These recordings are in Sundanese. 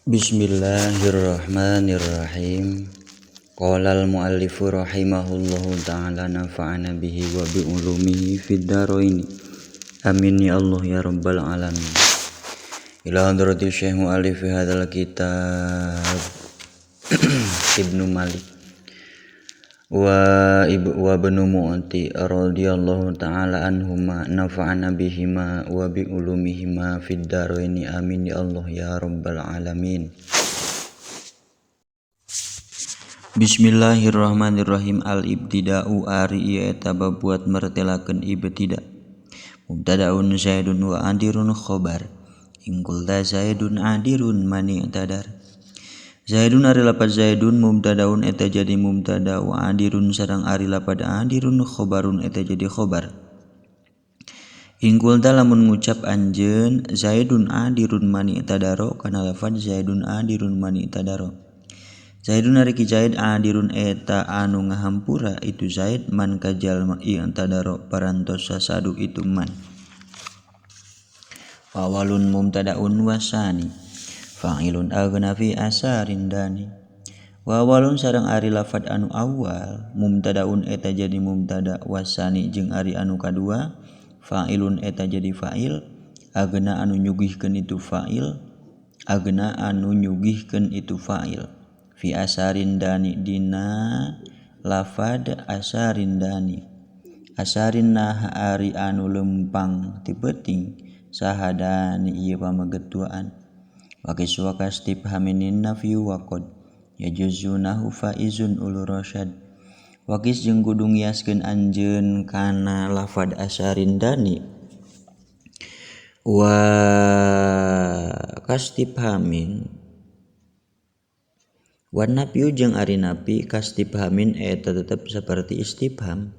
Bismillahirrahmanirrahim. Qala al-muallifu rahimahullahu ta'ala nafa'ana bihi wa bi ulumihi fid dharain. Amin ya Allah ya rabbal alamin. Ila hadrati Syekh muallif hadzal kitab Ibnu Malik wa Ibnu Mu'ti radhiyallahu ta'ala anhuma nafa'ana bihima wa bi ulumihima fid dharain. Amin ya Allah ya rabbal alamin. Bismillahirrahmanirrahim. Al-ibtida'u ari ieu eta babuat martelakeun ibtida. Mubtada'un zaidun wa adirun khobar. Ingkulta zaidun adirun mani tadar. Zaidun ari lapad zaidun mubtada'un eta jadi mubtada wa adirun sareng ari lapad adirun khobarun eta jadi khobar. Ingkulta lamun ngucap anjeun zaidun adirun mani tadaro kana lafad zaidun adirun mani tadaro. Zaidun ari ki Zaid adirun eta anu ngahampura itu Zaid man ka jalma ieu tadaro parantos sasadu itu man. Awalun mubtadaun wasani fa'ilun aghna fi asarin dani. Wa awalun sareng ari lafad anu awal mubtadaun eta jadi mubtada wasani jeung ari anu kadua fa'ilun eta jadi fa'il aghna anu nyugihkeun itu fa'il aghna anu nyugihkeun itu fa'il. Fi asarin dani dina lafad asarin dani. Asarin nah ari anu lempang ti peuting sahadani ieu pamagetuaan. Wa kiswa kastifhamin nafyu wa qad yajuzunahu faizun ulur rasyad. Wa kis jeung kudu ngiaskeun anjeun kana lafad asarin dani. Wa kastifhamin Warna piu jeung ari napi kastifhamin eta tetep saperti istifham.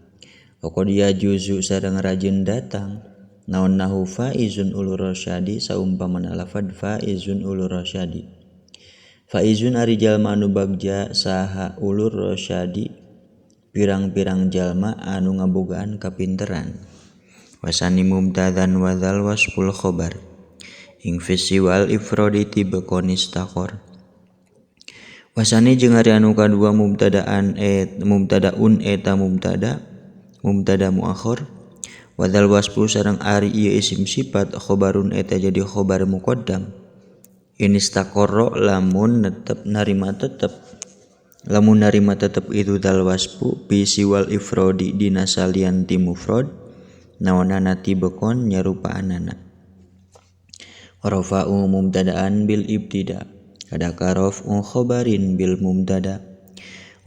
Qad yajuzu sareng rajin datang naon nahu faizun ulur rasyadi saumpamana lafad faizun ulur rasyadi. Faizun ari jalma anu bagja saha ulur rasyadi pirang-pirang jalma anu ngabogaan kapinteran. Wasani mubtadan wa dzal wasful khobar. Ing fisi wal ifradi tibaqonis taqor. Wasani jeung ari anu kadua mubtadaun eta mubtada muakhir. Wadzal wasfu sareng ari ieu isim sifat khobarun eta jadi khobar muqaddam. Inistaqarra lamun narima tetep itu dzal wasfu bi siwal ifradi dina salian ti mufrad naonana tibaqon nyarupaanana. Rafa'u mubtadaan bil ibtida kadaka raf'u khobarin bil mubtada.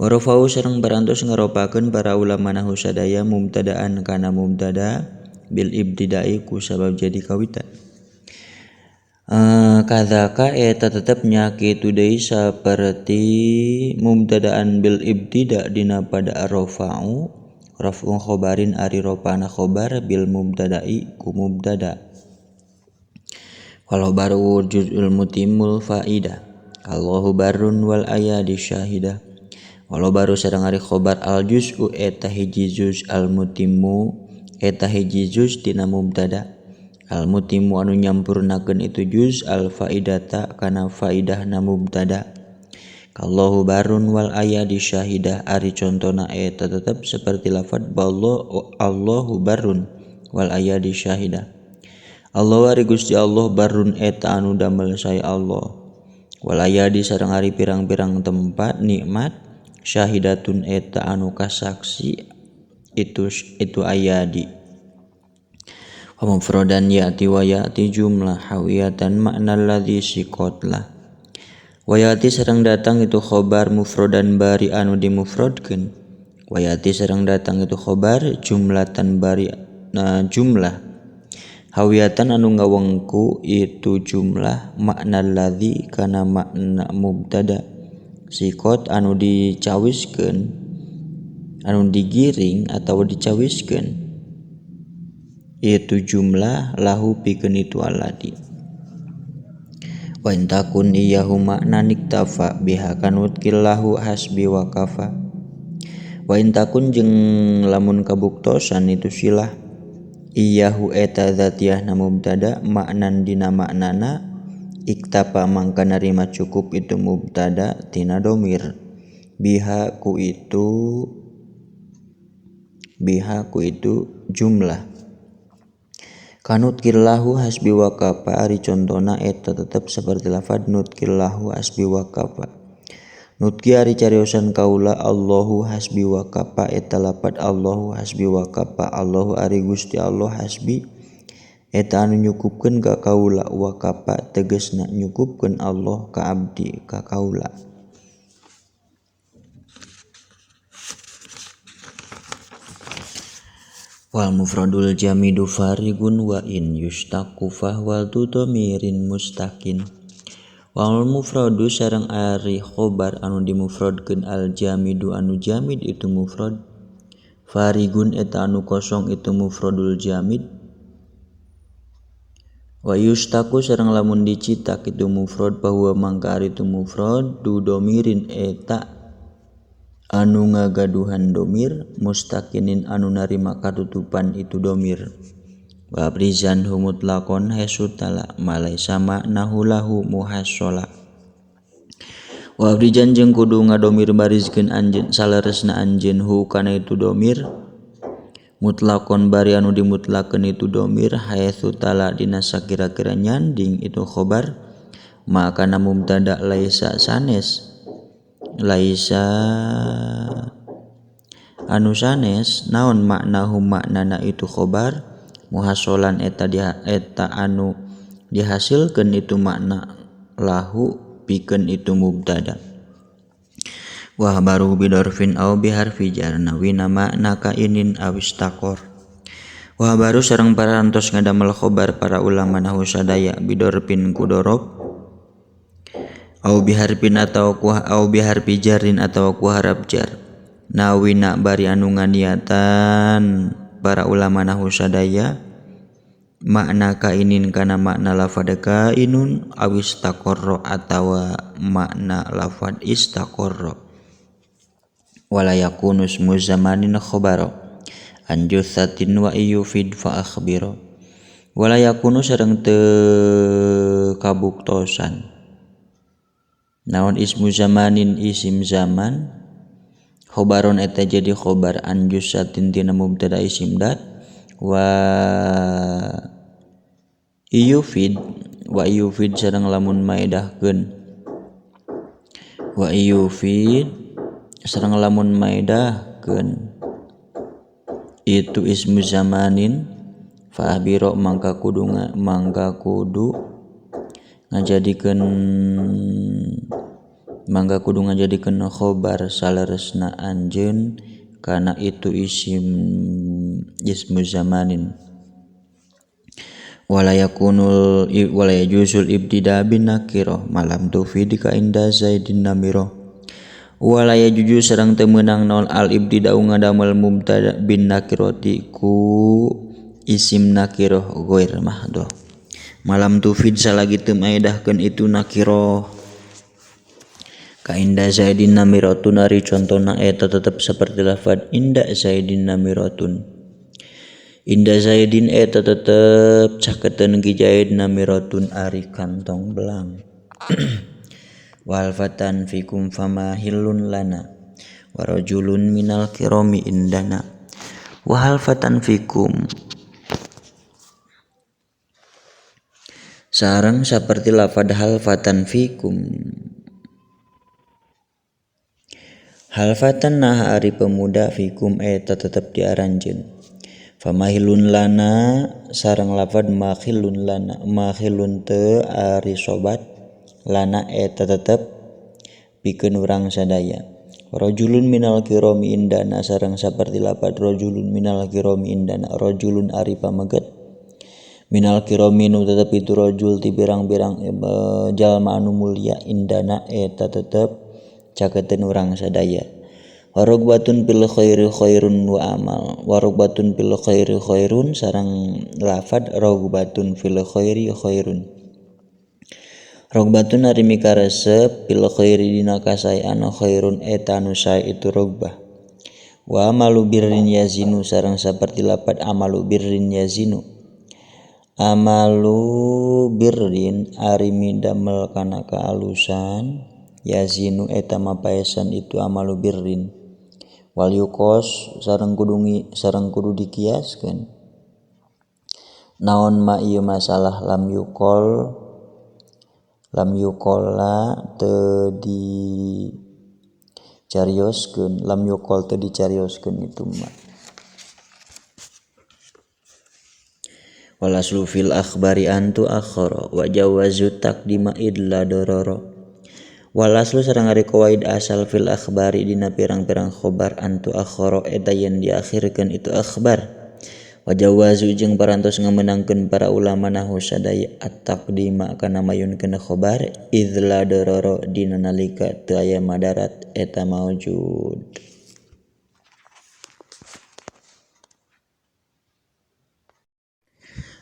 Wa rafa'u sareng barantos ngaropakeun para ulama nahwu sadaya mubtadaan kana mubtada bil ibtida'i ku sabab jadi kawitan. Kadzaka eta tetepnya kitu deui saperti mubtadaan bil ibtida dina pada rafa'u raf'u khobarin ari ropana khobar bil mubtada'i ku mubtada. Walau baru juz'ul mutimul faidah Allahu barun wal ayadi syahidah. Walau baru sareng ari khobar al juz'u eta hiji juz al mutimmu eta hiji juz dina mubtada. Al mutimmu anu nyampurnakeun itu juz al faidata kana faidahna mubtada. Allahu barun wal ayadi syahidah ari contona eta tetep saperti lafaz Allahu barun wal ayadi syahidah. Allah ari Gusti Allah barun eta anu damel saya Allah. Walayadi sareng ari pirang-pirang tempat nikmat syahidatun eta anu kasaksi itu ayadi. Wa mufradan ya'ti wa ya'ti jumlah hawiyatan makna alladzi siqatlah. Wa ya'ti sareng datang itu khobar mufradan bari anu dimufradkeun. Wa ya'ti sareng datang itu khobar jumlatan bari jumlah hawiyatan anu ngawengku itu jumlah makna ladzi kana makna mubtada sikot anu dicawiskeun anu digiring atau dicawiskeun itu jumlah lahu pikeun itu alladzi. Wa intakun iyahu makna niktafa biha kanut killahu hasbi wa kafa. Wa intakun jeung lamun kabuktosan itu silah iyahu eta dzatiyahna mubtada maknan dina maknana Iktafa mangka narima cukup itu mubtada tina domir biha ku itu jumlah. Kanutkillahu hasbi wa kafa ari contona eta tetep seperti lafad nutkillahu hasbi wa kafa. Nutki ari cariosan kaula Allahu hasbi wa kafa eta lafad Allahu hasbi wa kafa. Allahu ari Gusti Allah hasbi eta anu nyukupkeun ka kaula wa kafa tegasna nyukupkeun Allah ka abdi ka kaula. Wal mufradul jamidu farigun wa in yustaku fahwal tu domirin mustakin. Wal mufradu sareng ari khobar anu dimufradkeun al jamidu anu jamid itu mufrad. Farigun eta anu kosong itu mufradul jamid. Wa yustaku sareng lamun dicitak itu mufrad bahwa mangka ari itu mufrad du domirin eta anu ngagaduhan domir mustakinin anu narima katutupan itu domir. Wa brizan mutlaqon hasutala malai sama nahulahu muhassola. Wa brizan jeung kudu ngadomir barizkeun anjeun saleresna anjeun hu kana itu domir mutlaqon bari anu dimutlakeun itu domir haitsu tala dina sakira-kira nyanding itu khobar maka na mubtada laisa sanes laisa anu sanes naon maknahu maknana itu khobar muhasolan eta anu dihasilkeun itu makna lahu pikeun itu mubtada. Wa baru bidorfin au biharfi jar nawina makna kainin awistaqor. Wa baru sareng parantos ngadamel khobar para ulama nahwu sadaya bidorfin kudorob au biharfin atau biharfi jarin atau ku harap jar. Nawina bari anu nganiatan para ulama nahwu sadaya makna kainin kana makna lafad kainun awistaqorro atawa makna lafad istaqorro. Wala yakunu ismu zamanin khabaro anjuthatin wa yufid fa akhbiro. Wala yakunu sareng teu kabuktosan naon ismu zamanin isim zaman khobaron eta jadi khobar anjuthatin tina mubtada isim dat wa yufid sareng lamun maedahkeun wa yufid sareng lamun maedahkeun itu ismu zamanin fa'biro mangka kudu ngajadikeun khobar saleresna anjeun kana itu ismu zamanin. Wala yajusul ibtida bin nakirah malam tufid ka inda zaidin namirah. Wala yajuju sareng teu meunang naon al ibtida'u ngadamel mubtada bin nakirati ku isim nakirah ghair mahdhuf. Malam tufid salagi teu maedahkeun itu nakirah. Ka inda zaidin namiratun ari contona eta tetep saperti lafaz inda zaidin namiratun. Inda zaidin eta tetep caketeun ki zaid namiratun ari kantong belang. Wal fatan fikum famahillun lana wa rajulun minal kirami indana. Wa hal fatan fikum sareng saperti lafad hal fatan fikum. Hal fatan nah ari pemuda fikum eta tetep diaranjeun. Famahillun lana sareng lafad makhillun lana makhillun teu ari sobat lana eta tetep pikeun urang sadaya. Rajulun minal kirami indana sareng saperti lafad rajulun minal kirami indana. Rajulun ari pameget minal kirami nu tetep itu rajul ti birang-birang jalma anu mulia indana eta tetep caketeun urang sadaya. Warugbatun fil khairi khairun wa amal. Warugbatun fil khairi khairun sareng lafad rugbatun fil khairi khairun. Rogbatun ari mikaresep fil khairi dina kasaean khairun eta anu sae itu rogbah. Wa amalu birrin yazinu sareng saperti lafad amalu birrin yazinu. amalu birrin ari midamel kana kaalusan yazinu eta mapaesan itu amalu birrin wal yukos sareng kudu dikiaskeun naon ma ieu masalah lam yukola teu dicarioskeun itu mah walaslu fil akhbari antu akhara wa jawazu taqdima idla dororo walaslu sareng ari qawaid asal fil akhbari dina pirang-pirang khobar antu akhara eta yen diakhirkeun itu akhbar wa jawazu jeung parantos ngamenangkeun para ulama nahu sadaya at-taqdima kana mayunkeun khobar idla dororo dina nalika teu aya madarat eta maujud.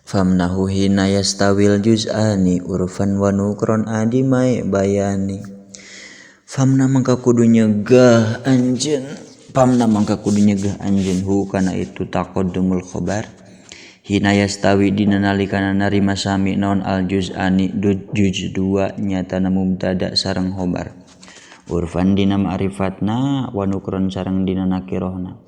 Famnahu hina yastawil juz'ani urfan wa nukron adimae bayani famna mangka kudu nyegah anjeun hu kana itu taqaddumul khobar hina yastawi dina nalikana narima sami naon al juz'ani juz 2 nyatana mubtada sareng khobar urfan dina ma'rifatna wa nukron sareng dina nakirohna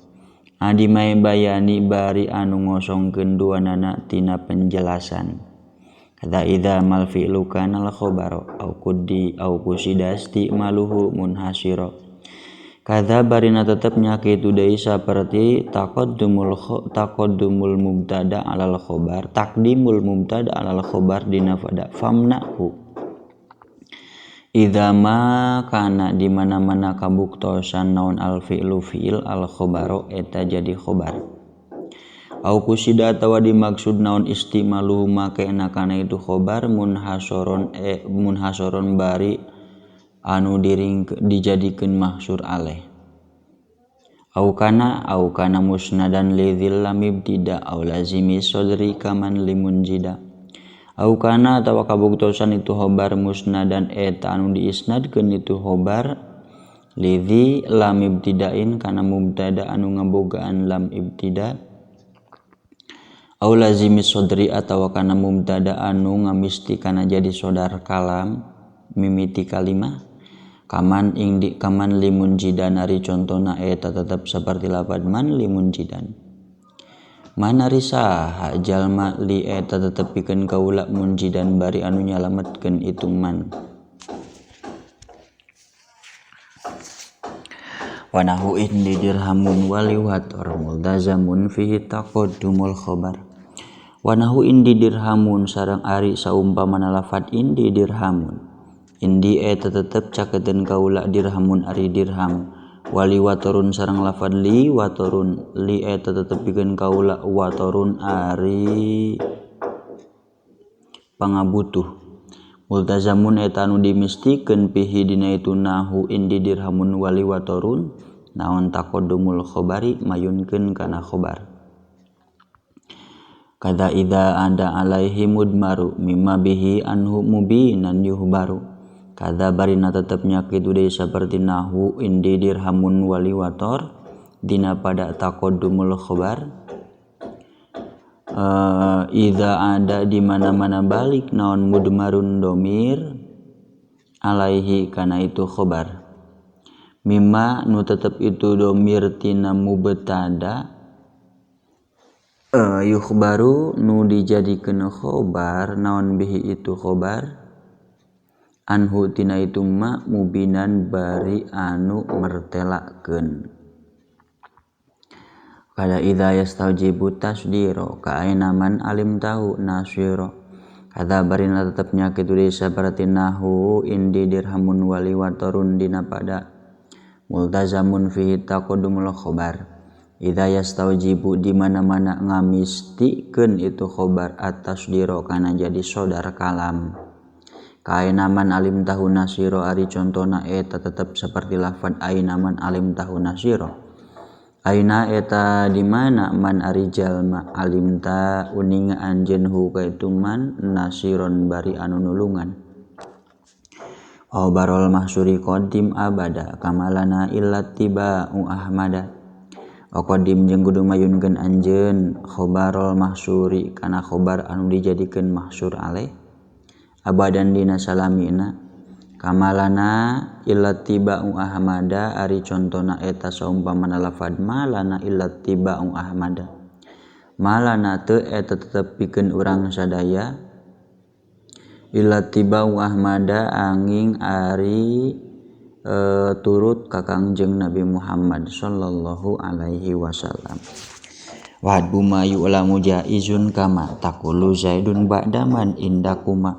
adimae bayani bari anu ngosongkeun duanana tina penjelasan kada idza mal fi'lu kana al khabaro au kusidasti maluhu munhasira kada barina tetep nyakitu deui saperti taqaddumul mubtada alal khabar taqdimul mubtada alal khabar dina pada famnahu idza ma kana di mana-mana kabuktosan naon al fi'lu fi'il al khabaro eta jadi khabar au kusida atawa dimaksud naon istimaluhu make kana itu khabar munhasoron bari anu dijadikeun mahsur aleh au kana musnadan lidzil lam ibtida au lazimi sodri kaman limunjida au kana atawa kabuktosan itu khabar musnadan eta anu diisnadkeun itu khabar lidzi lam ibtidain kana mubtada anu ngabogaan lam ibtida au lazimi sodri atawa kana mubtada anu ngamisti kana jadi sodar kalam mimiti kalimah kaman limunjidan ari contona eta tetep saperti lafaz man limunjidan manari saha jalma li eta tetep pikeun kaula munjidan bari anu nyalametkeun itu man wa nahu indi dirhamun waliwator multazamun fihi taqaddumul khabar wa nahu indi dirhamun sareng ari saumpamana lafaz indi dirhamun indi eta tetep caketeun kaula dirhamun ari dirham wali watorun sareng lafaz li watorun li eta tetep pikeun kaula watorun ari pangabutuh multazamun eta anu dimistikeun pihi dina itu nahu indi dirhamun wali watorun naon taqaddumul khabari mayunkeun kana khabar kada idza ada alaihi mudmaru mimma bihi anhu mubinan yuhbaru kada barina tetep nyakitu deui saperti nahu indi dirhamun wali wator dina pada taqaddumul khabar idza ada di mana-mana balik naon mudmarun domir alaihi kana itu khabar mimma nu tetep itu domir tina mubtada yukhbaru nu dijadikeun khabar naon bihi itu khabar anhu tina itu ma mubinan bari anu mertelakeun kada idza yastaujibu tasdiro ka aina man alim tahu nasiro kada barina tetep nyakitu deui saperti nahu indi dirhamun wali watorun dina pada multazamun fihi taqaddumul khabar idza yastaujibu di mana-mana ngamistikeun itu khabar at-tasdiro kana jadi sodar kalam kainaman alim tahu nasiro ari contona eta tetep seperti lafaz ainaman alim tahu nasiro aina eta di mana man ari jalma alim ta uninga anjeun hu kaitu man nasiron bari anu nulungan barol mahsuri qadim abada kamalana illat tiba'u ahmada Waqadim jeung kudu mayunkeun anjeun khobarul mahsuri kana khobar anu dijadikeun mahsur alaih abadan dina salamina kamalana illatiba'u ahmada ari contona eta saumpamana lafad malana illatiba'u ahmada malana teu eta tetep pikeun urang sadaya illatiba'u ahmada angin ari turut ka Kangjeng Nabi Muhammad sallallahu alaihi wasallam. Wahad buma yu'lamu jaizun kama taqulu zaidun ba'daman indakuma.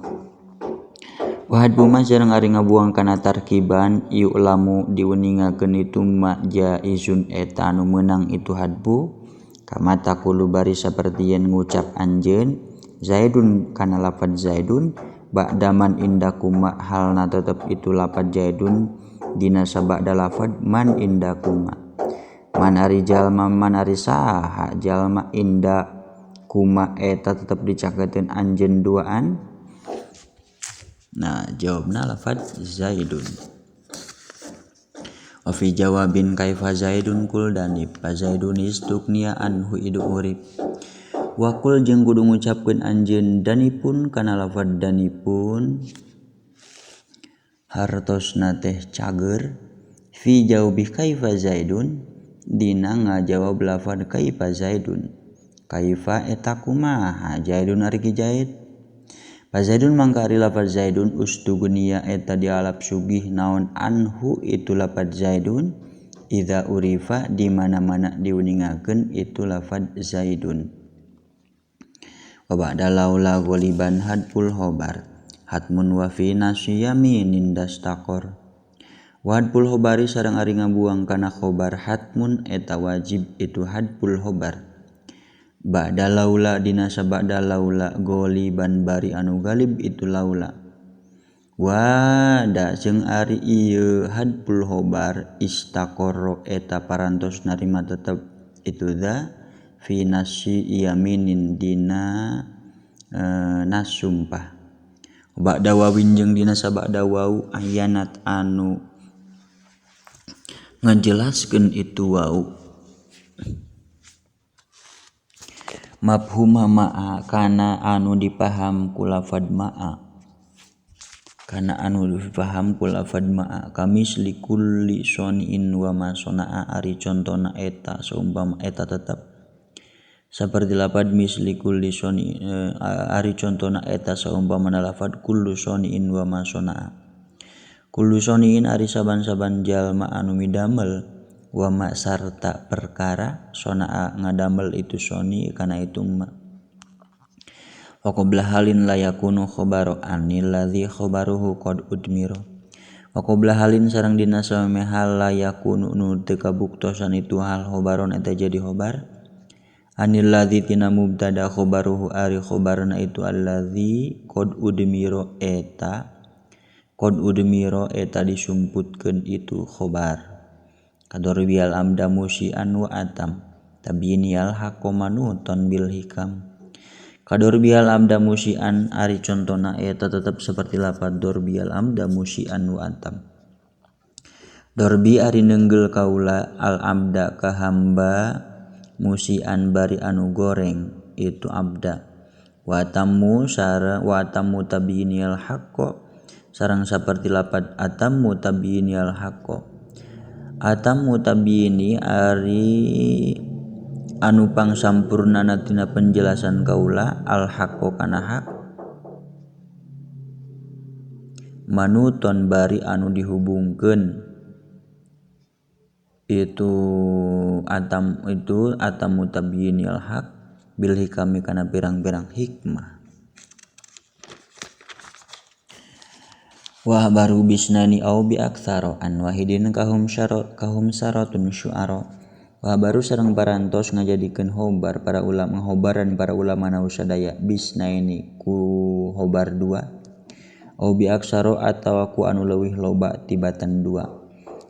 Wahad buma sareng ari ngabuang kana tarkiban yu'lamu diuningakeun itu ma jaizun eta anu meunang itu hadbu kama taqulu bari saperti yen ngucap anjeun zaidun kana lafaz zaidun ba'daman indakuma halna tetep itu lafaz zaidun dina sabada lafad man indakuma man ari jalma man ari saha jalma indakuma eta tetep dicaketeun anjeun duaan. Nah jawabna lafad zaidun. Wa fi jawabin kaifa zaidun kul danib fa zaidun istugniya anhu idu urip wa kul jeung kudu ngucapkeun anjeun danipun kana lafad danipun hartosna teh cager fi jawbi kaifa zaidun dina ngajawab lafad kaifa zaidun kaifa eta kumaha zaidun ari ki zaid fa zaidun mangka ari lafad zaidun ustugniya eta dialap sugih naon anhu itu lafad zaidun idza urifa di mana-mana diuningakeun itu lafad zaidun wa ba'da laula ghaliban hadful khobar hatmun wa fi nasyami nindastaqor wadpul khobari sareng ari ngabuang kana khobar hatmun eta wajib itu hadpul khobar ba'da laula dina sabada laula ghaliban bari anu galib itu laula wa da jeung ari ieu hadpul khobar istaqorro eta parantos narima tetep itu da fi nasyi yaminin dina nasumpah ba'da wawin jeung dina sabada wau ayanat anu ngajelaskeun itu wau mafhuma ma'a kana anu dipaham ku lafad ma'a kana anu dipaham ku lafad ma'a kamisli kulli soni'in wa ma sona'a ari contona eta seumpama eta tetep saperti lafad misli kulli soni ari contona eta saumpamana lafad kullu soniin wa ma sonaa kullu soniin ari saban-saban jalma anu midamel wa ma sarta perkara sonaa ngadamel itu soni kana itu ma wa qabla halin la yakunu khabaru anil ladzi khabaruhu qad udmiro wa qabla halin sareng dina sameme hal la yakunu nu teu kabuktosan itu hal khabaron eta jadi khabar anil ladzi tina mubtada khobaruhu ari khobarna itu alladzi qad udmiro eta disumputkeun itu khobar kadorbial amda musian wa atam tabinial haqqomanuton bil hikam kadorbial amda musian ari contona eta tetep seperti lafaz dorbial amda musian wa atam dorbi ari neunggel kaula al amda ka hamba musian bari anu goreng itu abda wa tammu tabinial haqqo sareng saperti lafaz atammu tabinial haqqo atammu tabini ari anu pangsampurnana tina penjelasan kaula al haqqo kana hak manuton bari anu dihubungkeun itu atam mutabyinil haq bil hikami kana pirang-pirang hikmah wa baru bisnani au bi aktsara an wahidin kahum syaratun syu'ara wa baru sareng parantos ngajadikeun khobar para ulama khobaran para ulama na sadaya bisnaini ku khobar dua au bi aktsara atawa ku anu leuwih loba tibatan dua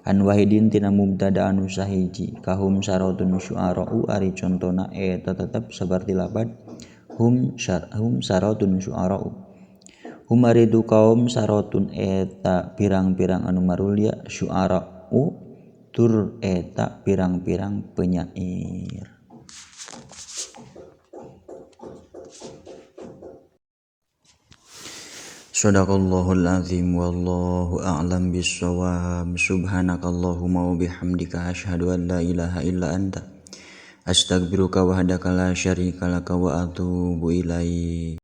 an wahidin tina mubtada anu sahiji kahum syaratun syu'ara'u ari contona eta tetep saperti lafaz hum syaratun syu'ara'u hum ari tu kaum syaratun eta pirang-pirang anu marulya syu'ara'u tur eta pirang-pirang penyair. Shadaqallahul azim wallahu a'lam bissawab. Subhanakallahumma wa bihamdika asyhadu an la ilaha illa anta astaghfiruka wahdaka la syarika laka wa atubu ilaik.